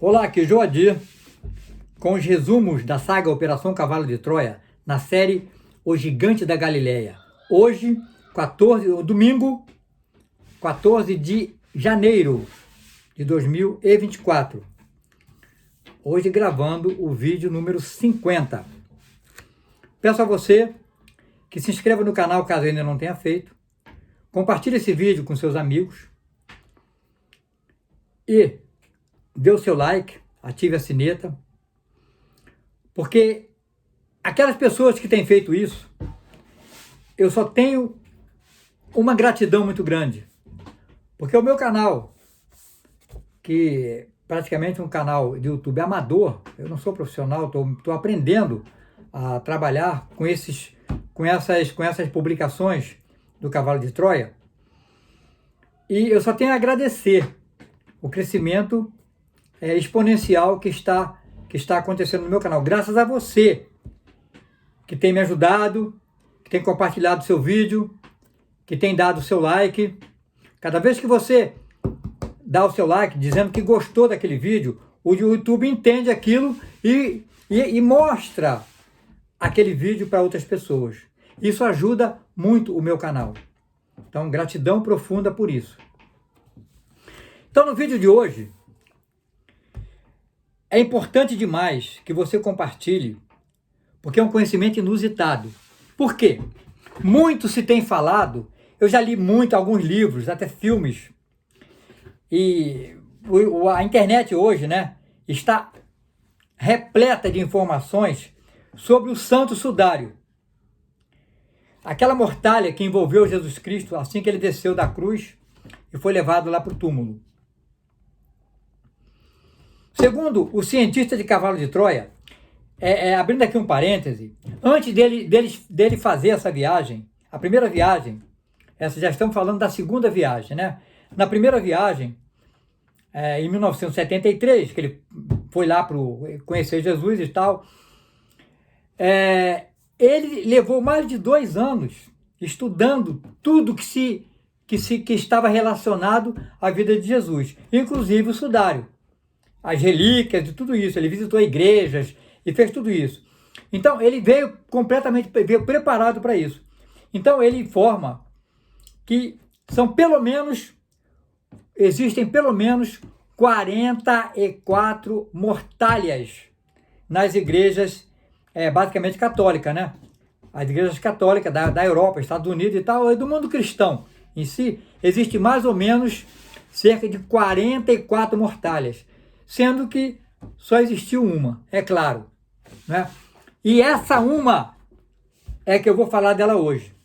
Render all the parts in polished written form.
Olá, aqui é Joadir, com os resumos da saga Operação Cavalo de Troia, na série O Gigante da Galileia. Hoje, domingo, 14 de janeiro de 2024. Hoje gravando o vídeo número 50. Peço a você que se inscreva no canal caso ainda não tenha feito. Compartilhe esse vídeo com seus amigos. E dê o seu like, ative a sineta. Porque aquelas pessoas que têm feito isso, eu só tenho uma gratidão muito grande. Porque o meu canal, que praticamente um canal de YouTube amador, eu não sou profissional, estou aprendendo a trabalhar com essas publicações do Cavalo de Troia. E eu só tenho a agradecer o crescimento exponencial que está acontecendo no meu canal. Graças a você que tem me ajudado, que tem compartilhado seu vídeo, que tem dado o seu like. Cada vez que você dá o seu like dizendo que gostou daquele vídeo, o YouTube entende aquilo e mostra aquele vídeo para outras pessoas. Isso ajuda muito o meu canal. Então, gratidão profunda por isso. Então, no vídeo de hoje, é importante demais que você compartilhe, porque é um conhecimento inusitado. Por quê? Muito se tem falado, eu já li alguns livros, até filmes, e a internet hoje, né, está repleta de informações sobre o Santo Sudário. Aquela mortalha que envolveu Jesus Cristo assim que ele desceu da cruz e foi levado lá para o túmulo. Segundo o cientista de Cavalo de Troia, abrindo aqui um parêntese, antes dele fazer essa viagem, a primeira viagem, já estamos falando da segunda viagem, né? Na primeira viagem, em 1973, que ele foi lá para conhecer Jesus e tal, ele levou mais de 2 anos estudando tudo que estava relacionado à vida de Jesus, inclusive o sudário, as relíquias e tudo isso. Ele visitou igrejas e fez tudo isso. Então, ele veio preparado para isso. Então, ele informa que existem pelo menos 44 mortalhas nas igrejas, basicamente católicas, né? As igrejas católicas da Europa, Estados Unidos e tal, e do mundo cristão em si, existe mais ou menos cerca de 44 mortalhas, sendo que só existiu uma, é claro, né? E essa uma é que eu vou falar dela hoje.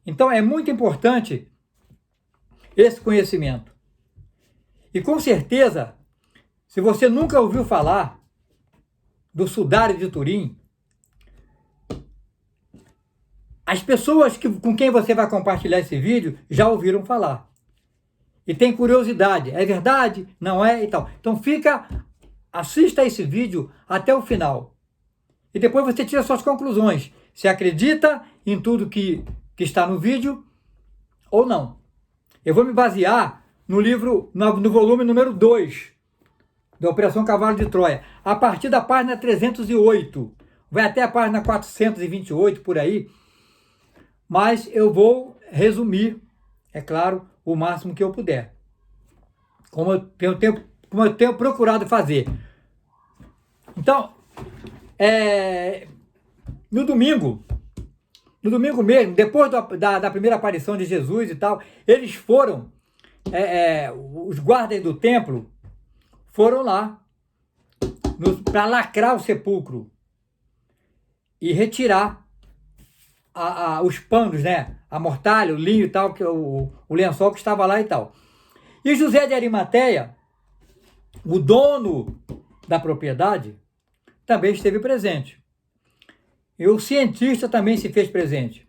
Então é muito importante esse conhecimento. E com certeza, se você nunca ouviu falar do Sudário de Turim, as pessoas com quem você vai compartilhar esse vídeo já ouviram falar. E tem curiosidade, é verdade? Não é? E tal. Então assista esse vídeo até o final. E depois você tira suas conclusões. Se acredita em tudo que está no vídeo ou não. Eu vou me basear no livro, no volume número 2 da Operação Cavalo de Troia, a partir da página 308. Vai até a página 428, por aí. Mas eu vou resumir, é claro, o máximo que eu puder, como eu tenho procurado fazer. Então, no domingo mesmo, depois da primeira aparição de Jesus e tal, eles foram, os guardas do templo foram lá para lacrar o sepulcro e retirar os panos, né? A mortalha, o linho e tal, o lençol que estava lá e tal. E José de Arimateia, o dono da propriedade, também esteve presente. E o cientista também se fez presente.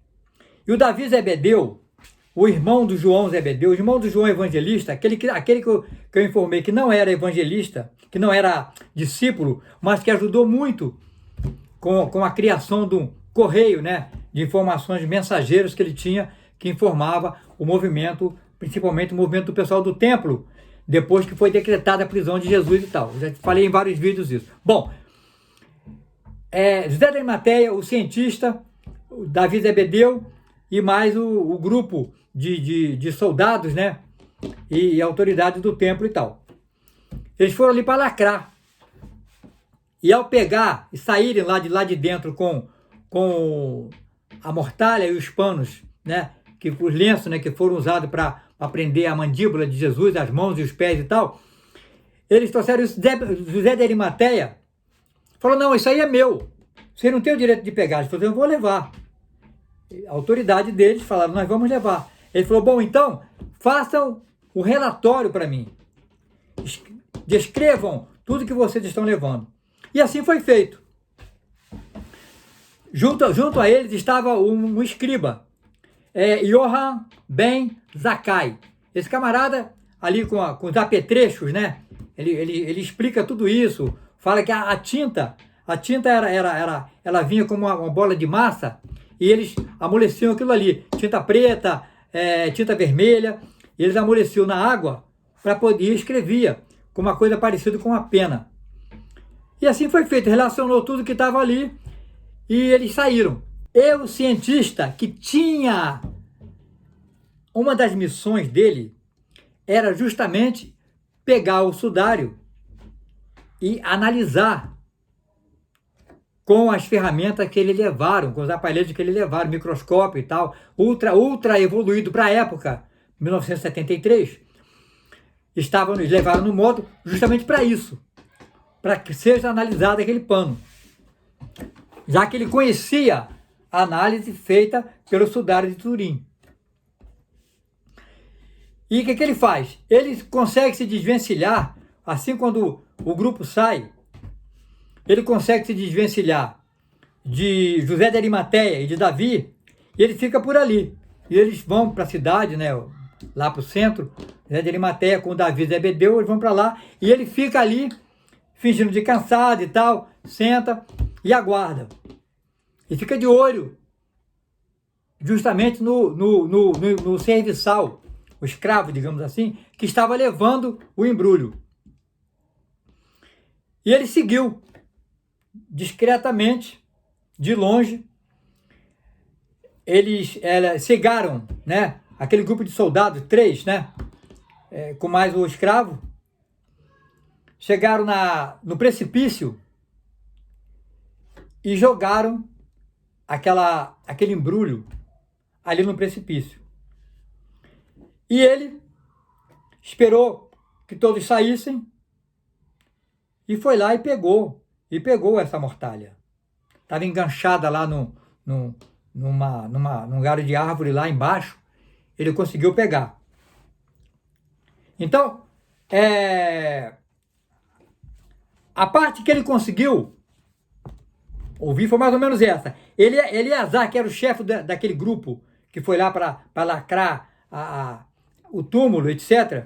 E o Davi Zebedeu, o irmão do João Zebedeu, o irmão do João Evangelista, aquele que eu informei que não era evangelista, que não era discípulo, mas que ajudou muito com a criação de um correio, né, de informações mensageiros que ele tinha, que informava o movimento, principalmente o movimento do pessoal do templo, depois que foi decretada a prisão de Jesus e tal. Já falei em vários vídeos isso. Bom, José de Arimateia, o cientista, o Davi Zebedeu e mais o grupo de soldados, né? E autoridades do templo e tal. Eles foram ali para lacrar. E ao pegar e saírem lá de dentro com a mortalha e os panos, né? Os lenços, né, que foram usados para prender a mandíbula de Jesus, as mãos e os pés e tal, eles trouxeram isso. José de Arimateia falou: não, isso aí é meu. Você não tem o direito de pegar. Ele falou: eu vou levar. A autoridade deles falaram: nós vamos levar. Ele falou: bom, então, façam o relatório para mim. Descrevam tudo que vocês estão levando. E assim foi feito. Junto a eles estava um escriba, Johann Ben Zakkai. Esse camarada, ali com os apetrechos, né? Ele explica tudo isso. Fala que a tinta ela vinha como uma bola de massa e eles amoleciam aquilo ali. Tinta preta, tinta vermelha. E eles amoleciam na água para poder escrevia com uma coisa parecida com uma pena. E assim foi feito. Relacionou tudo que estava ali e eles saíram. O cientista que tinha uma das missões dele era justamente pegar o sudário e analisar com as ferramentas que ele levaram, com os aparelhos que ele levaram, microscópio e tal, ultra evoluído para a época, 1973, levaram no modo justamente para isso, para que seja analisado aquele pano, já que ele conhecia a análise feita pelo sudário de Turim. E o que ele faz? Ele consegue se desvencilhar, assim quando o grupo sai, ele consegue se desvencilhar de José de Arimateia e de Davi, e ele fica por ali. E eles vão para a cidade, né, lá para o centro. José de Arimateia com Davi Zebedeu, eles vão para lá, e ele fica ali, fingindo de cansado e tal, senta e aguarda. E fica de olho, justamente no serviçal, o escravo, digamos assim, que estava levando o embrulho. E ele seguiu, discretamente, de longe. Eles cegaram, né, aquele grupo de soldados, 3, né, com mais o escravo, chegaram no precipício e jogaram aquele embrulho ali no precipício. E ele esperou que todos saíssem e foi lá e pegou essa mortalha. Estava enganchada lá num galho de árvore lá embaixo. Ele conseguiu pegar. Então, a parte que ele conseguiu ouvir foi mais ou menos essa. Eleazar, que era o chefe daquele grupo que foi lá para lacrar o túmulo, etc.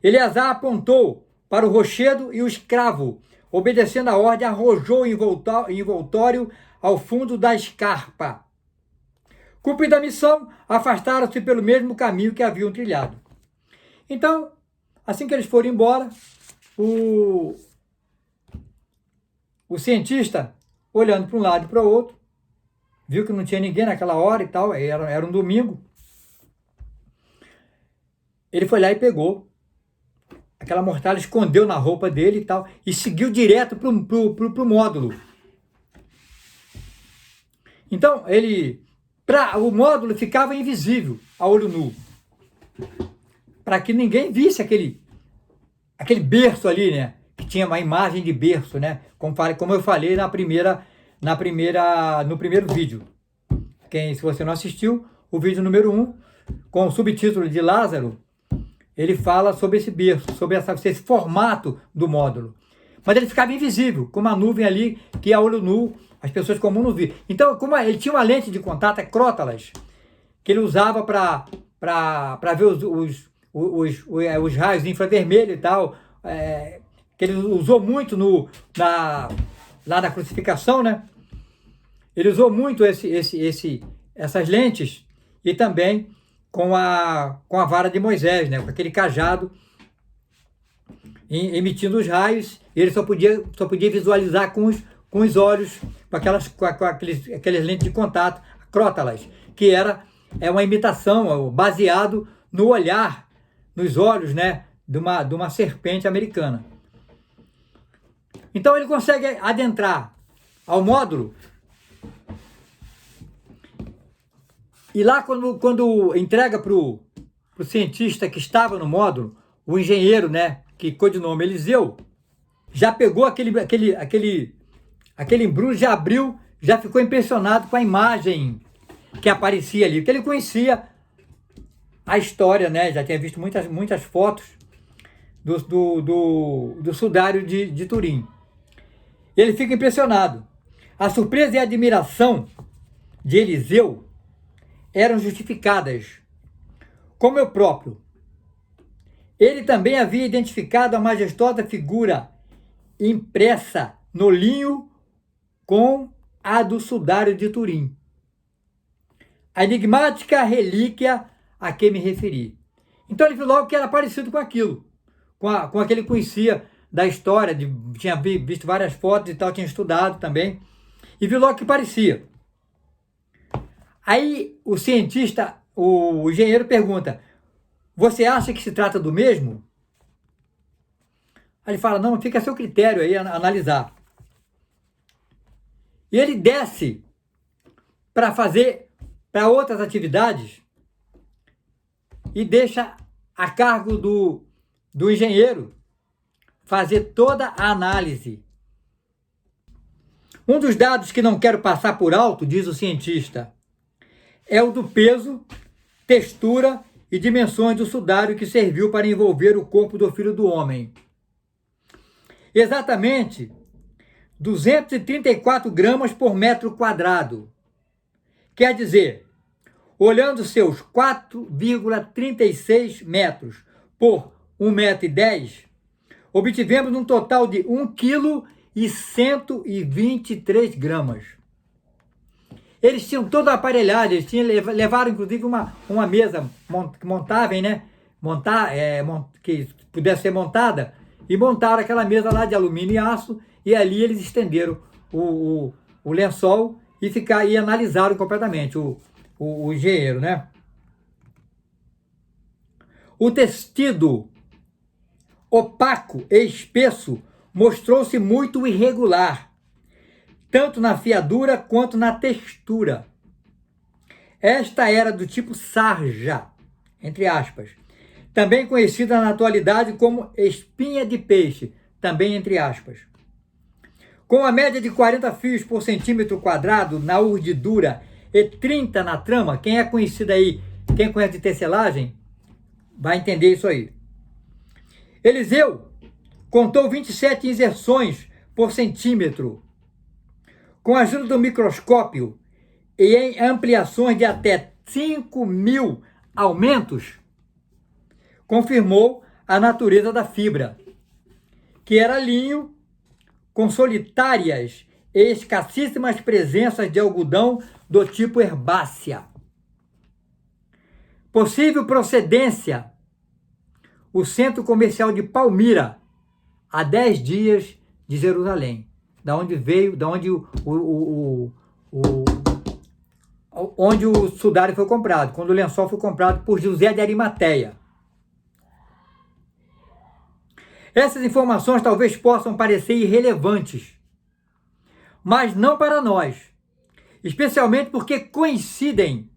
Eleazar apontou para o rochedo e o escravo, obedecendo a ordem, arrojou o envoltório ao fundo da escarpa. Cumprida a missão, afastaram-se pelo mesmo caminho que haviam trilhado. Então, assim que eles foram embora, o cientista, olhando para um lado e para o outro, viu que não tinha ninguém naquela hora e tal, era um domingo. Ele foi lá e pegou aquela mortalha, escondeu na roupa dele e tal, e seguiu direto pro módulo. Então, o módulo ficava invisível a olho nu, para que ninguém visse aquele berço ali, né, que tinha uma imagem de berço, né, como eu falei no primeiro vídeo. Se você não assistiu, o vídeo número 1, com o subtítulo de Lázaro, ele fala sobre esse berço, sobre esse formato do módulo. Mas ele ficava invisível, com uma nuvem ali que a olho nu as pessoas comuns não viam. Então, como ele tinha uma lente de contato, crótalas, que ele usava para ver os raios infravermelhos e tal, que ele usou muito lá na crucificação, né? Ele usou muito essas lentes e também com a vara de Moisés, né? Com aquele cajado emitindo os raios, e ele só podia visualizar com os olhos, com aqueles lentes de contato, crótalas, que é uma imitação, baseado no olhar, nos olhos, né, de uma serpente americana. Então ele consegue adentrar ao módulo, e lá quando entrega para o cientista que estava no módulo, o engenheiro, né, que codinome Eliseu, já pegou aquele embrulho, já abriu, já ficou impressionado com a imagem que aparecia ali, porque ele conhecia a história, né, já tinha visto muitas fotos do sudário de Turim. Ele fica impressionado. A surpresa e a admiração de Eliseu eram justificadas. Como eu próprio, ele também havia identificado a majestosa figura impressa no linho com a do sudário de Turim, a enigmática relíquia a que me referi. Então ele viu logo que era parecido com aquilo, com aquele que conhecia da história, tinha visto várias fotos e tal, tinha estudado também, e viu logo que parecia. Aí o cientista, o engenheiro pergunta: você acha que se trata do mesmo? Aí ele fala: não, fica a seu critério aí analisar. E ele desce para outras atividades e deixa a cargo do engenheiro fazer toda a análise. Um dos dados que não quero passar por alto, diz o cientista, é o do peso, textura e dimensões do sudário que serviu para envolver o corpo do Filho do Homem. Exatamente 234 gramas por metro quadrado. Quer dizer, olhando seus 4,36 metros por 1,10 m, obtivemos um total de 1,123 kg. Eles tinham toda a aparelhagem, levaram inclusive uma mesa montável, né? Que pudesse ser montada, e montaram aquela mesa lá de alumínio e aço, e ali eles estenderam o lençol e analisaram completamente o engenheiro, né? O tecido opaco e espesso mostrou-se muito irregular, tanto na fiadura quanto na textura. Esta era do tipo sarja, entre aspas, também conhecida na atualidade como espinha de peixe, também entre aspas. Com a média de 40 fios por centímetro quadrado na urdidura e 30 na trama, quem é conhecido aí, quem conhece de tecelagem, vai entender isso aí. Eliseu contou 27 inserções por centímetro. Com a ajuda do microscópio e em ampliações de até 5.000 aumentos, confirmou a natureza da fibra, que era linho com solitárias e escassíssimas presenças de algodão do tipo herbácea. Possível procedência: o centro comercial de Palmira, a 10 dias de Jerusalém, da onde onde o sudário foi comprado, quando o lençol foi comprado por José de Arimateia. Essas informações talvez possam parecer irrelevantes, mas não para nós, especialmente porque coincidem,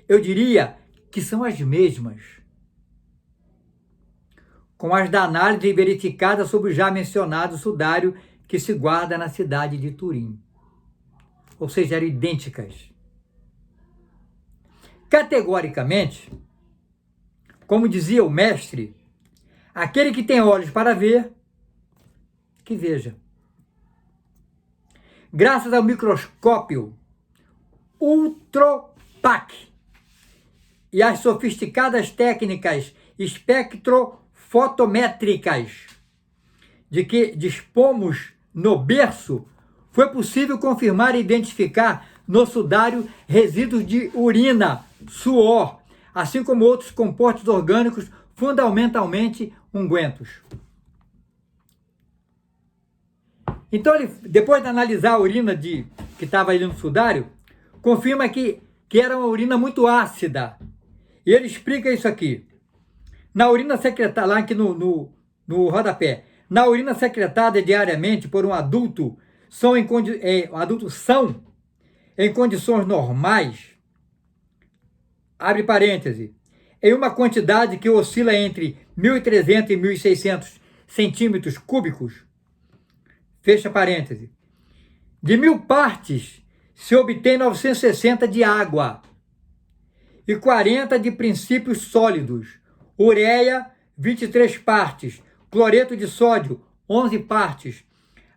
eu diria que são as mesmas, com as da análise verificada sobre o já mencionado sudário que se guarda na cidade de Turim. Ou seja, eram idênticas. Categoricamente, como dizia o mestre, aquele que tem olhos para ver, que veja. Graças ao microscópio Ultropac e às sofisticadas técnicas espectrofotométricas de que dispomos no berço, foi possível confirmar e identificar no sudário resíduos de urina, suor, assim como outros compostos orgânicos fundamentalmente ungüentos. Então, ele, depois de analisar a urina que estava ali no sudário, confirma que era uma urina muito ácida. E ele explica isso aqui. Na urina secretada, lá aqui no rodapé, na urina secretada diariamente por um adulto, adultos são, em condições normais, abre parêntese, em uma quantidade que oscila entre 1.300 e 1.600 centímetros cúbicos, fecha parêntese, de 1.000 partes se obtém 960 de água e 40 de princípios sólidos, ureia 23 partes, cloreto de sódio 11 partes,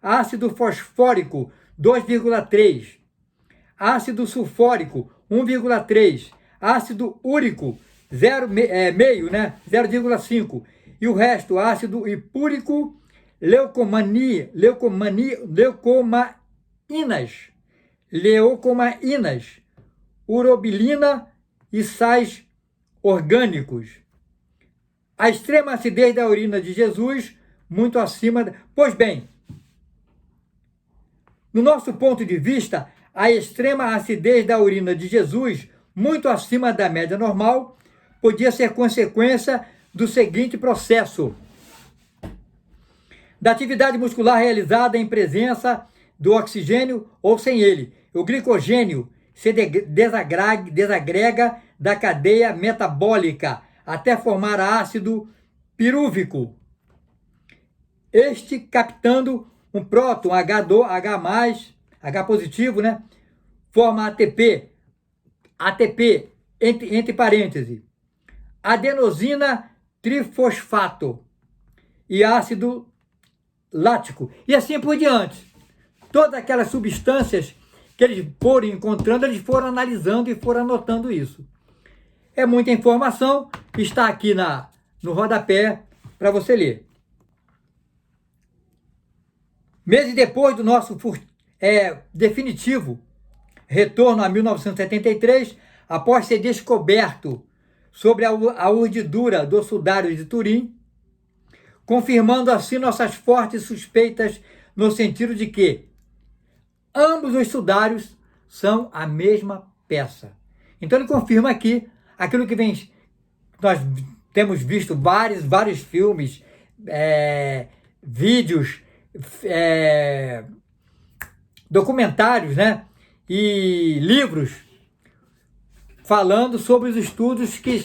ácido fosfórico 2,3, ácido sulfórico 1,3, ácido úrico 0,5, e o resto ácido hipúrico, leucomaínas, urobilina e sais orgânicos. A extrema acidez da urina de Jesus, muito acima... Pois bem, no nosso ponto de vista, a extrema acidez da urina de Jesus, muito acima da média normal, podia ser consequência do seguinte processo: da atividade muscular realizada em presença do oxigênio ou sem ele. O glicogênio se desagrega da cadeia metabólica até formar ácido pirúvico. Este, captando um próton H positivo, né, forma ATP, entre parênteses, adenosina trifosfato e ácido lático, e assim por diante. Todas aquelas substâncias que eles foram encontrando, eles foram analisando e foram anotando isso. É muita informação, está aqui no rodapé para você ler. Meses depois do nosso definitivo retorno a 1973, após ser descoberto sobre a urdidura do sudário de Turim, confirmando assim nossas fortes suspeitas no sentido de que ambos os sudários são a mesma peça. Então ele confirma aqui aquilo que nós temos visto vários filmes, vídeos, documentários, né, e livros falando sobre os estudos que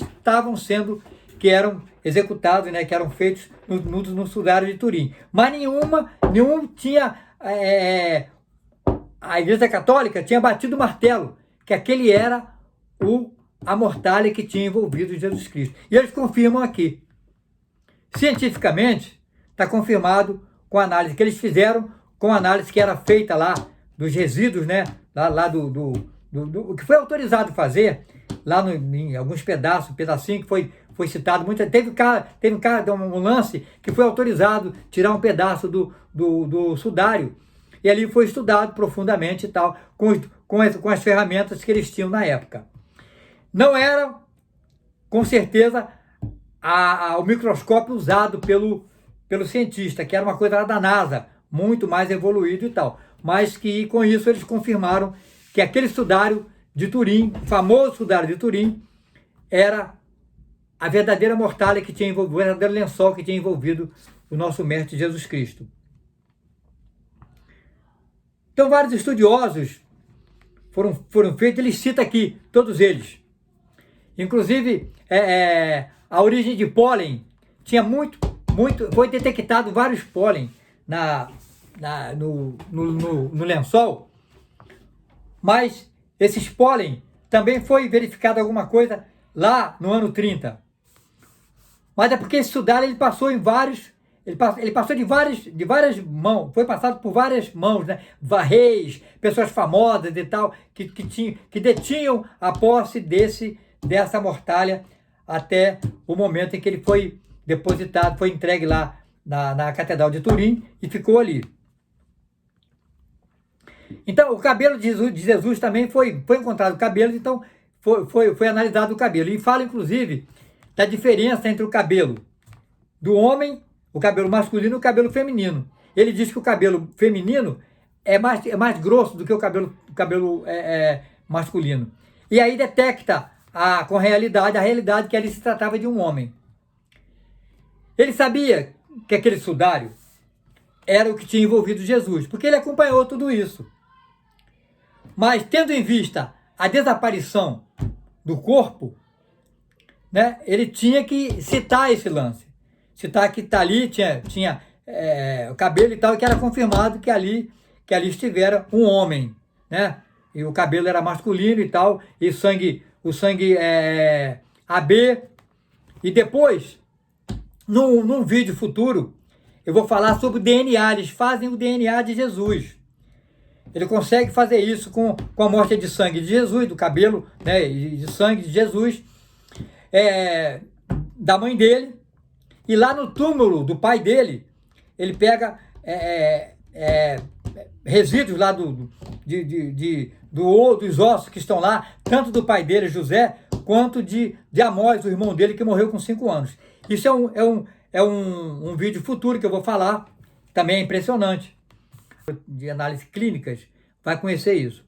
eram executados, né, que eram feitos no sudário de Turim. Mas nenhum tinha... a Igreja Católica tinha batido o martelo, que aquele era a mortalha que tinha envolvido Jesus Cristo. E eles confirmam aqui. Cientificamente, está confirmado com a análise que eles fizeram, com a análise que era feita lá dos resíduos, né, lá do que foi autorizado fazer, lá em alguns pedacinho que foi citado, teve um lance que foi autorizado tirar um pedaço do sudário, e ali foi estudado profundamente e tal, com as ferramentas que eles tinham na época. Não era, com certeza, o microscópio usado pelo cientista, que era uma coisa lá da NASA, muito mais evoluído e tal, mas que com isso eles confirmaram que aquele sudário de Turim, o famoso sudário de Turim, era a verdadeira mortalha que tinha envolvido, o verdadeiro lençol que tinha envolvido o nosso mestre Jesus Cristo. Então, vários estudiosos foram feitos, ele cita aqui, todos eles. Inclusive, a origem de pólen, foi detectado vários pólen no lençol, mas esses pólen também foi verificado alguma coisa lá no ano 30. Mas é porque esse sudário ele passou em vários... Ele passou de várias mãos, foi passado por várias mãos, né? Reis, pessoas famosas e tal, que detinham a posse dessa mortalha até o momento em que ele foi depositado, foi entregue lá na Catedral de Turim e ficou ali. Então, o cabelo de Jesus também foi encontrado o cabelo, então foi analisado o cabelo. E fala, inclusive, da diferença entre o cabelo do homem, o cabelo masculino e o cabelo feminino. ele diz que o cabelo feminino é mais grosso do que o cabelo masculino. E aí detecta com a realidade que ali se tratava de um homem. Ele sabia que aquele sudário era o que tinha envolvido Jesus, porque ele acompanhou tudo isso. Mas tendo em vista a desaparição do corpo, né, ele tinha que citar esse lance. Citar que tá ali, tinha o cabelo e tal, e que era confirmado que ali estivera um homem, né? E o cabelo era masculino e tal, e o sangue AB. E depois, num vídeo futuro, eu vou falar sobre o DNA. Eles fazem o DNA de Jesus. Ele consegue fazer isso com a amostra de sangue de Jesus, do cabelo, né, e de sangue de Jesus, da mãe dele. E lá no túmulo do pai dele, ele pega resíduos lá dos ossos que estão lá, tanto do pai dele, José, quanto de Amós, o irmão dele, que morreu com 5 anos. Isso é um vídeo futuro que eu vou falar, também é impressionante. De análise clínicas, vai conhecer isso.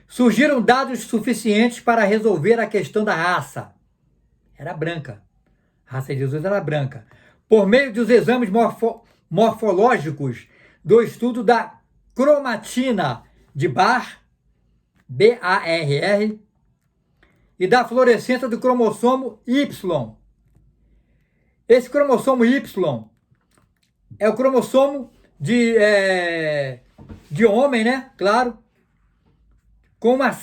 Surgiram dados suficientes para resolver a questão da raça. Era branca. A raça de Jesus era branca. Por meio dos exames morfológicos do estudo da cromatina de Barr, B-A-R-R, e da fluorescência do cromossomo Y. Esse cromossomo Y é o cromossomo de homem, né? Claro, com uma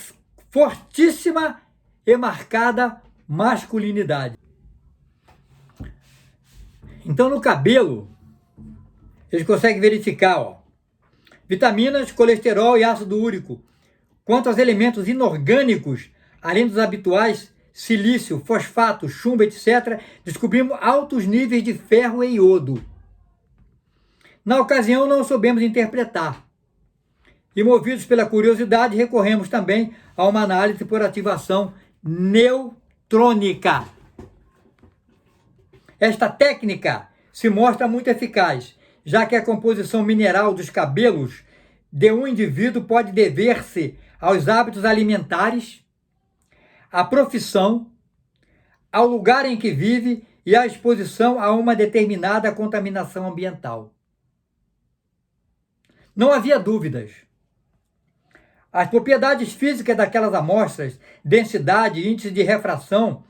fortíssima e marcada masculinidade. Então, no cabelo, eles conseguem verificar, ó, vitaminas, colesterol e ácido úrico. Quanto aos elementos inorgânicos, além dos habituais silício, fosfato, chumbo, etc., descobrimos altos níveis de ferro e iodo. Na ocasião, não soubemos interpretar. E, movidos pela curiosidade, recorremos também a uma análise por ativação neutrônica. Esta técnica se mostra muito eficaz, já que a composição mineral dos cabelos de um indivíduo pode dever-se aos hábitos alimentares, à profissão, ao lugar em que vive e à exposição a uma determinada contaminação ambiental. Não havia dúvidas. As propriedades físicas daquelas amostras, densidade, índice de refração,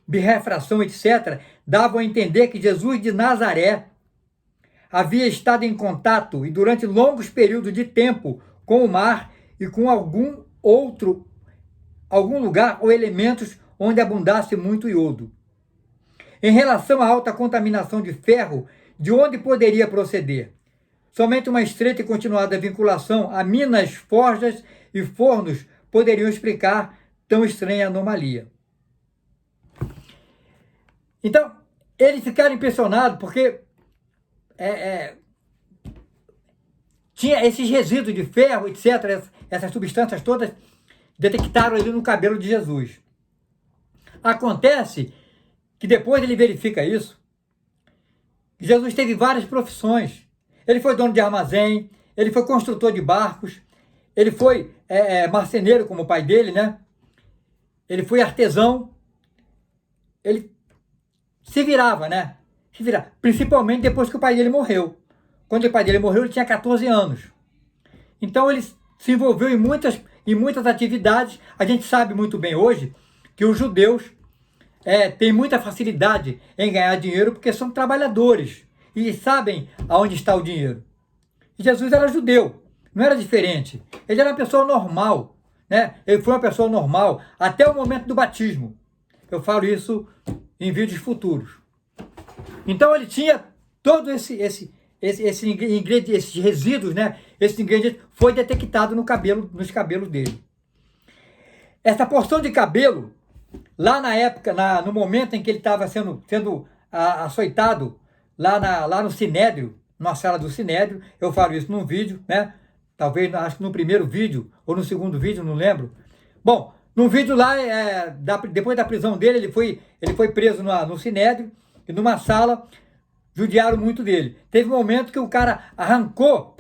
birrefração, etc., davam a entender que Jesus de Nazaré havia estado em contato e durante longos períodos de tempo com o mar e com algum lugar ou elementos onde abundasse muito iodo. Em relação à alta contaminação de ferro, de onde poderia proceder? Somente uma estreita e continuada vinculação a minas, forjas e fornos poderiam explicar tão estranha anomalia. Então, eles ficaram impressionados porque tinha esses resíduos de ferro, etc., essas substâncias todas detectaram ali no cabelo de Jesus. Acontece que depois ele verifica isso. Jesus teve várias profissões. Ele foi dono de armazém, ele foi construtor de barcos, ele foi marceneiro como o pai dele, né? Ele foi artesão. Ele se virava, né? Se virava. Principalmente depois que o pai dele morreu. Quando o pai dele morreu, ele tinha 14 anos. Então ele se envolveu em muitas atividades. A gente sabe muito bem hoje que os judeus têm muita facilidade em ganhar dinheiro porque são trabalhadores e sabem aonde está o dinheiro. E Jesus era judeu, não era diferente. Ele era uma pessoa normal, né? Ele foi uma pessoa normal até o momento do batismo. Eu falo isso em vídeos futuros. Então ele tinha todo esses resíduos, né? Esse ingrediente foi detectado nos cabelos dele. Essa porção de cabelo, lá na época, no momento em que ele estava sendo açoitado, lá no Sinédrio, na sala do Sinédrio, eu falo isso num vídeo, né? Talvez, acho que no primeiro vídeo, ou no segundo vídeo, não lembro. Bom, num vídeo lá, depois da prisão dele, ele foi preso no Sinédrio, e numa sala, judiaram muito dele. Teve um momento que o cara arrancou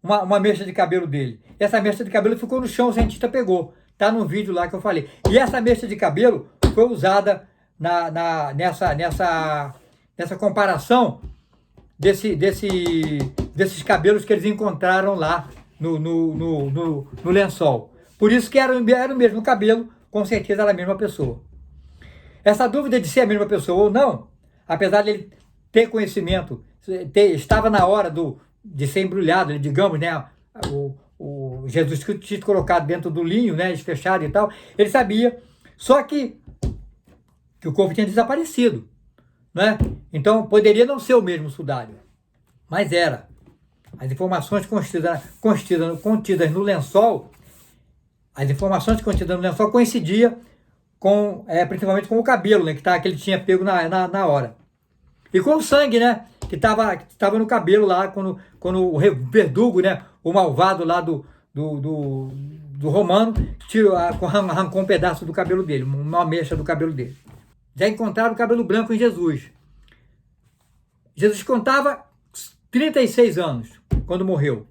uma mecha de cabelo dele. Essa mecha de cabelo ficou no chão, o cientista pegou. Tá no vídeo lá que eu falei. E essa mecha de cabelo foi usada nessa comparação desses cabelos que eles encontraram lá no lençol. Por isso que era o mesmo cabelo, com certeza era a mesma pessoa. Essa dúvida de ser a mesma pessoa ou não, apesar de ele ter conhecimento, estava na hora de ser embrulhado, digamos, né, o Jesus Cristo colocado dentro do linho, né, fechado e tal, ele sabia, só que o corpo tinha desaparecido, né? Então poderia não ser o mesmo sudário, mas era. As informações contidas no lençol, coincidiam principalmente com o cabelo, né, que ele tinha pego na hora. E com o sangue, né, que estava no cabelo lá, quando o verdugo, né, o malvado lá do romano, arrancou um pedaço do cabelo dele, uma mecha do cabelo dele. Já encontraram o cabelo branco em Jesus. Jesus contava 36 anos quando morreu.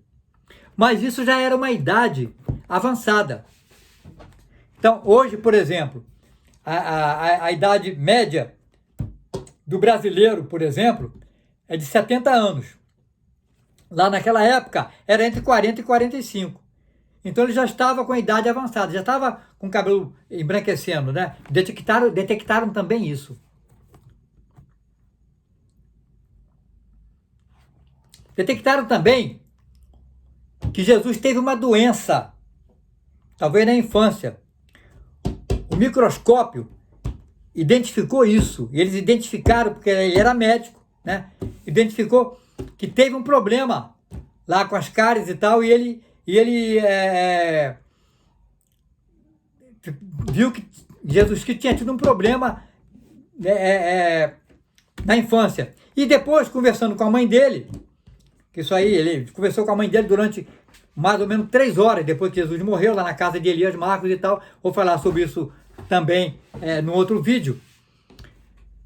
Mas isso já era uma idade avançada. Então, hoje, por exemplo, a idade média do brasileiro, por exemplo, é de 70 anos. Lá naquela época, era entre 40 e 45. Então ele já estava com a idade avançada, já estava com o cabelo embranquecendo, né? Detectaram também isso. Detectaram também que Jesus teve uma doença, talvez na infância. O microscópio identificou isso. E eles identificaram, porque ele era médico, né? Identificou que teve um problema lá com as cáries e tal, e ele viu que Jesus Cristo tinha tido um problema na infância. E depois, conversando com a mãe dele, que isso aí, ele conversou com a mãe dele durante mais ou menos 3 horas, depois que Jesus morreu, lá na casa de Elias Marcos e tal. Vou falar sobre isso também no outro vídeo.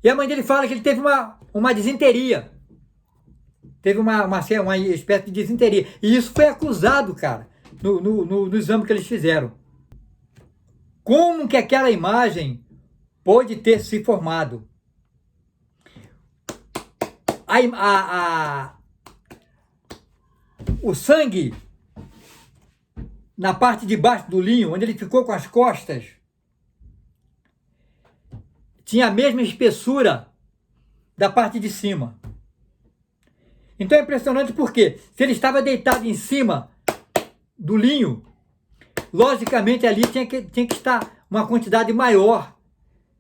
E a mãe dele fala que ele teve uma disenteria. Teve uma espécie de disenteria. E isso foi acusado, cara, no exame que eles fizeram. Como que aquela imagem pode ter se formado? O sangue na parte de baixo do linho, onde ele ficou com as costas, tinha a mesma espessura da parte de cima. Então é impressionante porque se ele estava deitado em cima do linho, logicamente ali tinha que estar uma quantidade maior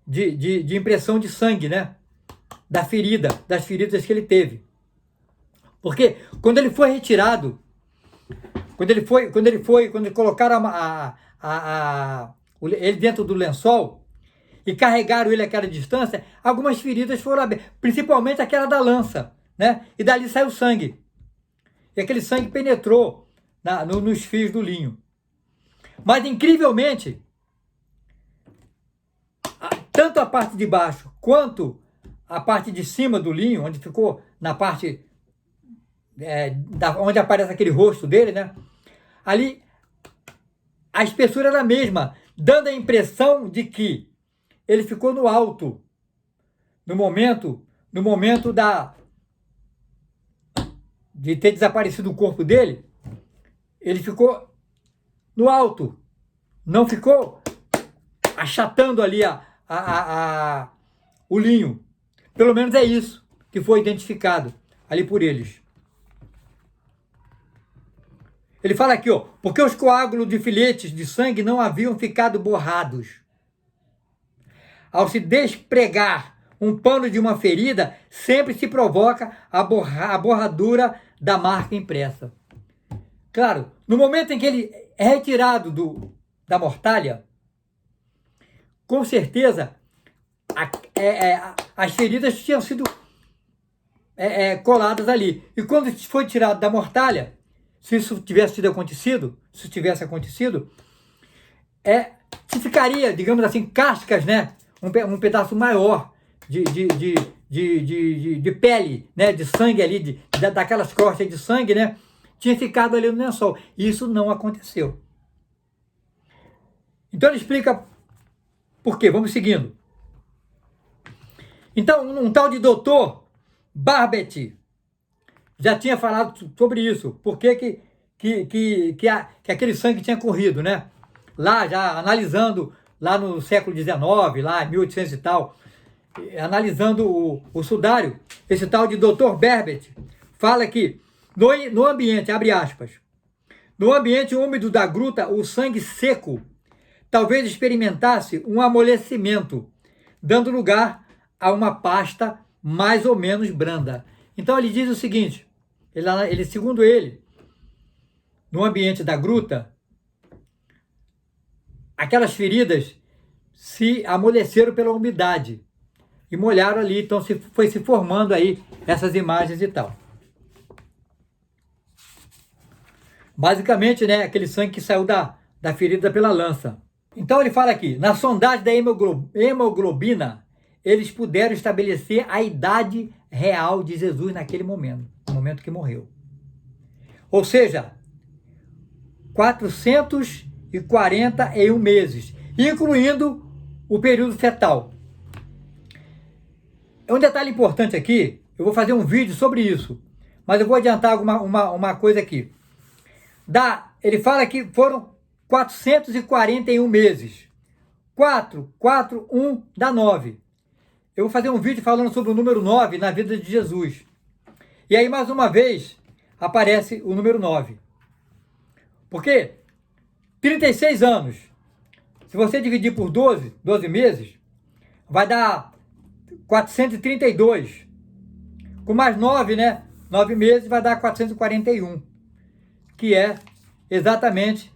de impressão de sangue, né? Das feridas que ele teve. Porque quando ele foi retirado, quando colocaram ele dentro do lençol e carregaram ele àquela distância, algumas feridas foram abertas, principalmente aquela da lança, né? E dali saiu sangue. E aquele sangue penetrou nos fios do linho. Mas, incrivelmente, tanto a parte de baixo quanto a parte de cima do linho, onde ficou na parte onde aparece aquele rosto dele, né? Ali a espessura era a mesma, dando a impressão de que ele ficou no alto no momento de ter desaparecido o corpo dele. Ele ficou no alto, não ficou achatando ali o linho. Pelo menos é isso que foi identificado ali por eles. Ele fala aqui, ó, porque os coágulos de filetes de sangue não haviam ficado borrados. Ao se despregar um pano de uma ferida, sempre se provoca a borradura da marca impressa. Claro, no momento em que ele é retirado da mortalha, com certeza as feridas tinham sido coladas ali. E quando foi tirado da mortalha, se isso tivesse acontecido, se ficaria, digamos assim, cascas, né? Um pedaço maior de pele, né, de sangue ali, daquelas crostas de sangue, né, tinha ficado ali no lençol. Isso não aconteceu. Então ele explica por quê. Vamos seguindo. Então, um tal de doutor Barbet já tinha falado sobre isso. Por que aquele sangue tinha corrido, né? Lá, já analisando, lá no século XIX, lá em 1800 e tal, analisando o sudário, esse tal de Dr. Barbet fala que no ambiente, abre aspas, no ambiente úmido da gruta, o sangue seco talvez experimentasse um amolecimento, dando lugar a uma pasta mais ou menos branda. Então ele diz o seguinte, segundo ele, no ambiente da gruta, aquelas feridas se amoleceram pela umidade e molharam ali, então foi se formando aí essas imagens e tal. Basicamente, né, aquele sangue que saiu da ferida pela lança. Então ele fala aqui, na sondagem da hemoglobina, eles puderam estabelecer a idade real de Jesus naquele momento, no momento que morreu. Ou seja, 441 meses, incluindo o período fetal. Um detalhe importante aqui, eu vou fazer um vídeo sobre isso, mas eu vou adiantar uma coisa aqui. Ele fala que foram 441 meses. 1 dá 9. Eu vou fazer um vídeo falando sobre o número 9 na vida de Jesus. E aí, mais uma vez, aparece o número 9. Porque 36 anos, se você dividir por 12 meses, vai dar 432. Com mais 9, né? 9 meses vai dar 441. Que é exatamente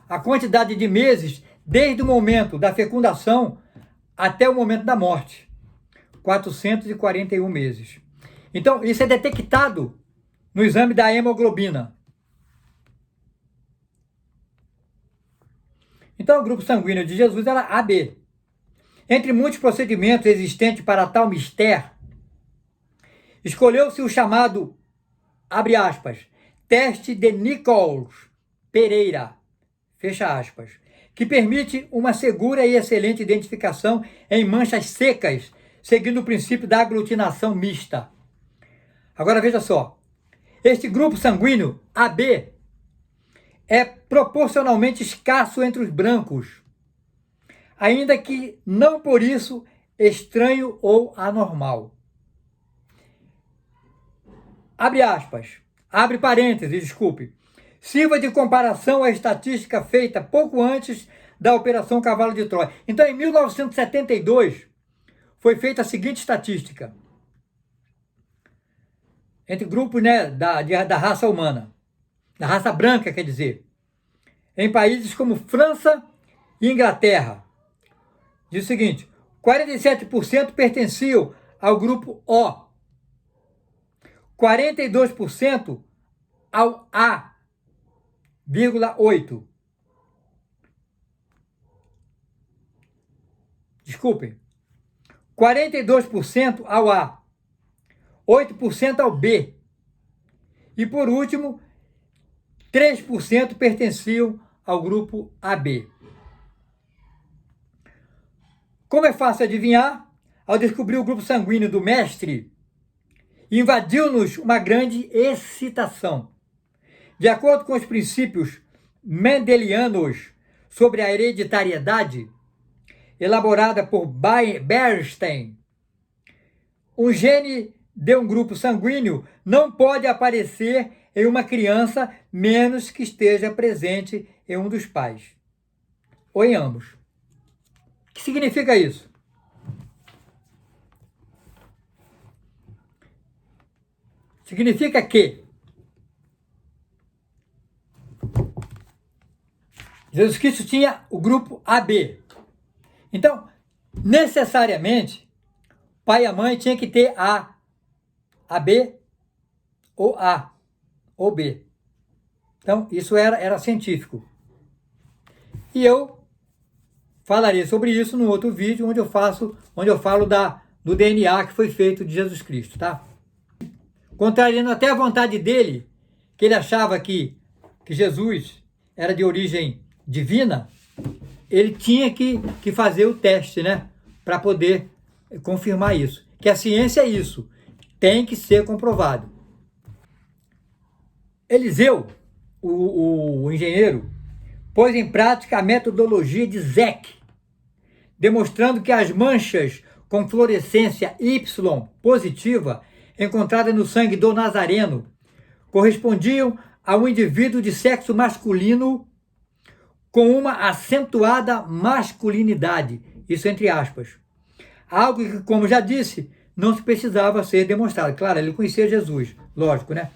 a quantidade de meses desde o momento da fecundação até o momento da morte. 441 meses. Então, isso é detectado no exame da hemoglobina. Então, o grupo sanguíneo de Jesus era AB. Entre muitos procedimentos existentes para tal mistério, escolheu-se o chamado, abre aspas, teste de Nichols-Pereira, fecha aspas, que permite uma segura e excelente identificação em manchas secas, seguindo o princípio da aglutinação mista. Agora veja só, este grupo sanguíneo, AB, é proporcionalmente escasso entre os brancos, ainda que não por isso estranho ou anormal. Abre aspas, abre parênteses, desculpe. Sirva de comparação à estatística feita pouco antes da Operação Cavalo de Troia. Então, em 1972, foi feita a seguinte estatística entre grupos, né, da raça humana, da raça branca, quer dizer, em países como França e Inglaterra. Diz o seguinte, 47% pertenciam ao grupo O, 42% ao A,8. Desculpem. 42% ao A, 8% ao B. E por último, 3% pertenciam ao grupo AB. Como é fácil adivinhar, ao descobrir o grupo sanguíneo do mestre, invadiu-nos uma grande excitação. De acordo com os princípios mendelianos sobre a hereditariedade, elaborada por Bernstein, um gene de um grupo sanguíneo não pode aparecer em uma criança menos que esteja presente em um dos pais, ou em ambos. O que significa isso? Significa que Jesus Cristo tinha o grupo AB. Então, necessariamente, pai e a mãe tinham que ter AB ou A ou B. Então, isso era científico. E eu falarei sobre isso no outro vídeo, onde eu falo no DNA que foi feito de Jesus Cristo, tá? Contrariando até a vontade dele, que ele achava que Jesus era de origem divina, ele tinha que fazer o teste, né? Para poder confirmar isso. Que a ciência é isso, tem que ser comprovado. Eliseu, o engenheiro, pôs em prática a metodologia de Zec, demonstrando que as manchas com fluorescência Y positiva encontradas no sangue do Nazareno correspondiam a um indivíduo de sexo masculino com uma acentuada masculinidade, isso entre aspas. Algo que, como já disse, não se precisava ser demonstrado. Claro, ele conhecia Jesus, lógico, né?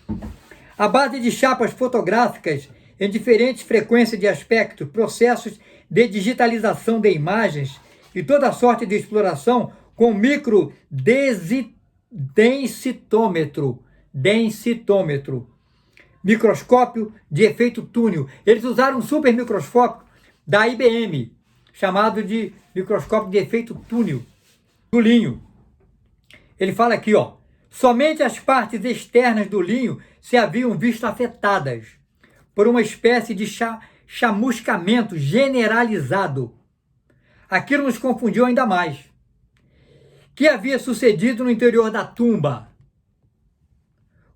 A base de chapas fotográficas em diferentes frequências de aspecto, processos de digitalização de imagens e toda sorte de exploração com densitômetro, microscópio de efeito túnel. Eles usaram um super microscópio da IBM, chamado de microscópio de efeito túnel, do linho. Ele fala aqui, ó, somente as partes externas do linho se haviam visto afetadas por uma espécie de chamuscamento generalizado. Aquilo nos confundiu ainda mais. Que havia sucedido no interior da tumba?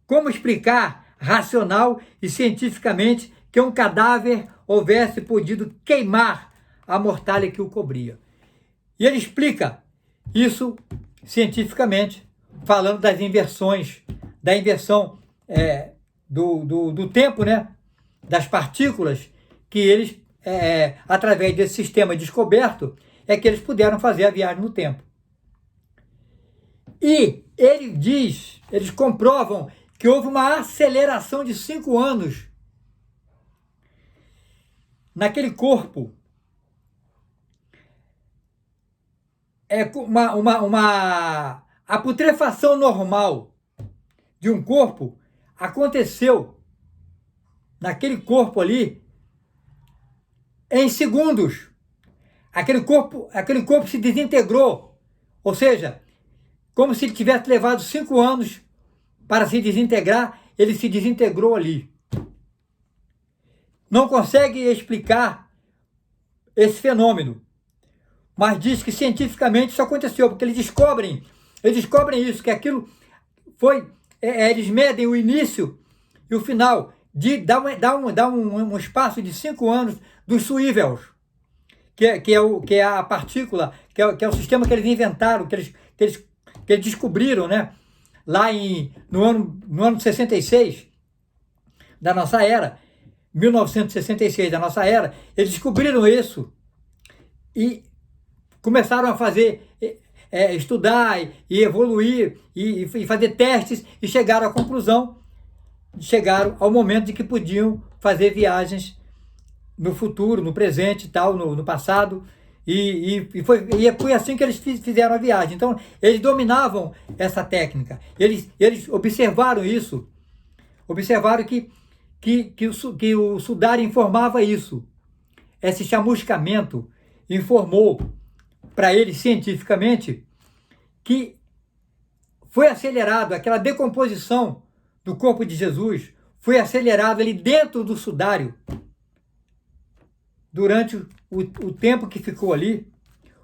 Como explicar, racional e cientificamente, que um cadáver houvesse podido queimar a mortalha que o cobria? E ele explica isso cientificamente, falando das inversões, da inversão do tempo, né? Das partículas, que eles, através desse sistema descoberto, é que eles puderam fazer a viagem no tempo. E eles comprovam que houve uma aceleração de 5 anos naquele corpo. A putrefação normal de um corpo aconteceu naquele corpo ali em segundos. Aquele corpo se desintegrou, ou seja, como se ele tivesse levado 5 anos para se desintegrar, ele se desintegrou ali. Não consegue explicar esse fenômeno, mas diz que cientificamente isso aconteceu, porque eles descobrem isso, que aquilo foi, eles medem o início e o final, dá um espaço de 5 anos dos suíveis, que é a partícula, que é o sistema que eles inventaram, que eles descobriram, né? Lá no ano 66 da nossa era, 1966 da nossa era, eles descobriram isso e começaram a fazer, estudar e evoluir e fazer testes e chegaram à conclusão, chegaram ao momento de que podiam fazer viagens no futuro, no presente e tal, no passado, e foi assim que eles fizeram a viagem. Então, eles dominavam essa técnica, eles observaram isso, observaram que o sudário informava isso. Esse chamuscamento informou para eles cientificamente que foi acelerado, aquela decomposição do corpo de Jesus foi acelerado ali dentro do sudário. Durante o tempo que ficou ali,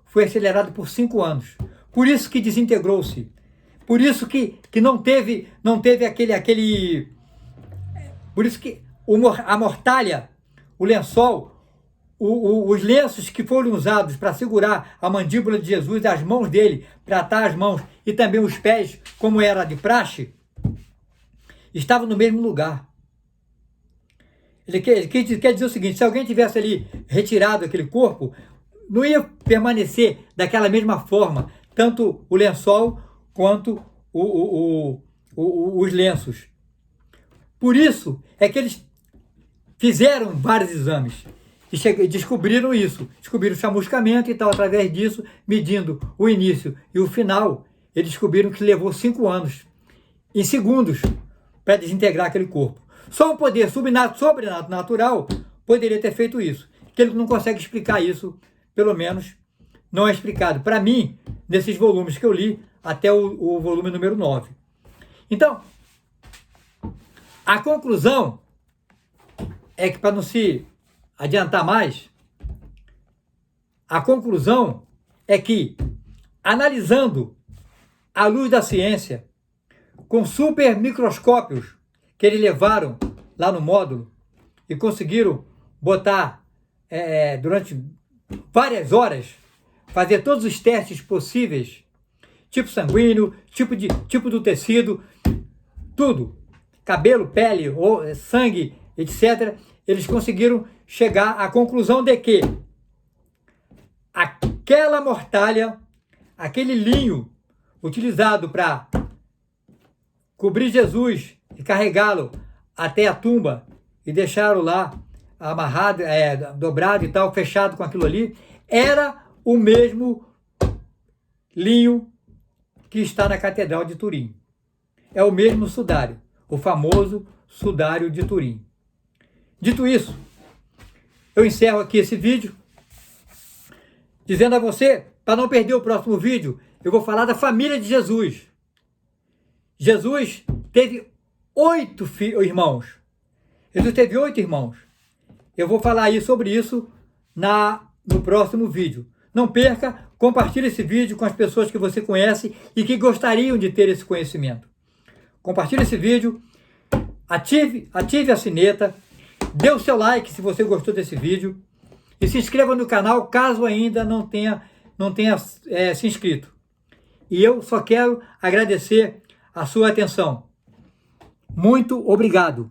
foi acelerado por 5 anos. Por isso que desintegrou-se. Por isso que não teve aquele... Por isso que a mortalha, o lençol, os lenços que foram usados para segurar a mandíbula de Jesus, as mãos dele, para atar as mãos, e também os pés, como era de praxe, estavam no mesmo lugar. Ele quer dizer o seguinte: se alguém tivesse ali retirado aquele corpo, não ia permanecer daquela mesma forma, tanto o lençol quanto os lenços. Por isso é que eles fizeram vários exames e descobriram isso, descobriram o chamuscamento e tal, através disso, medindo o início e o final, eles descobriram que levou 5 anos, em segundos, para desintegrar aquele corpo. Só um poder sobrenatural poderia ter feito isso, que ele não consegue explicar isso, pelo menos não é explicado. Para mim, nesses volumes que eu li, até o volume número 9. Então, a conclusão é que, para não se adiantar mais, a conclusão é que, analisando à luz da ciência, com super microscópios que eles levaram lá no módulo e conseguiram botar durante várias horas, fazer todos os testes possíveis, tipo sanguíneo, tipo do tecido, tudo, cabelo, pele, sangue, etc. Eles conseguiram chegar à conclusão de que aquela mortalha, aquele linho utilizado para cobrir Jesus e carregá-lo até a tumba e deixá-lo lá amarrado, dobrado e tal, fechado com aquilo ali, era o mesmo linho que está na Catedral de Turim. É o mesmo sudário, o famoso sudário de Turim. Dito isso, eu encerro aqui esse vídeo, dizendo a você, para não perder o próximo vídeo, eu vou falar da família de Jesus. Jesus teve 8 irmãos. Jesus teve 8 irmãos. Eu vou falar aí sobre isso no próximo vídeo. Não perca, compartilhe esse vídeo com as pessoas que você conhece e que gostariam de ter esse conhecimento. Compartilhe esse vídeo, ative a sineta, dê o seu like se você gostou desse vídeo e se inscreva no canal caso ainda não tenha se inscrito. E eu só quero agradecer a sua atenção. Muito obrigado.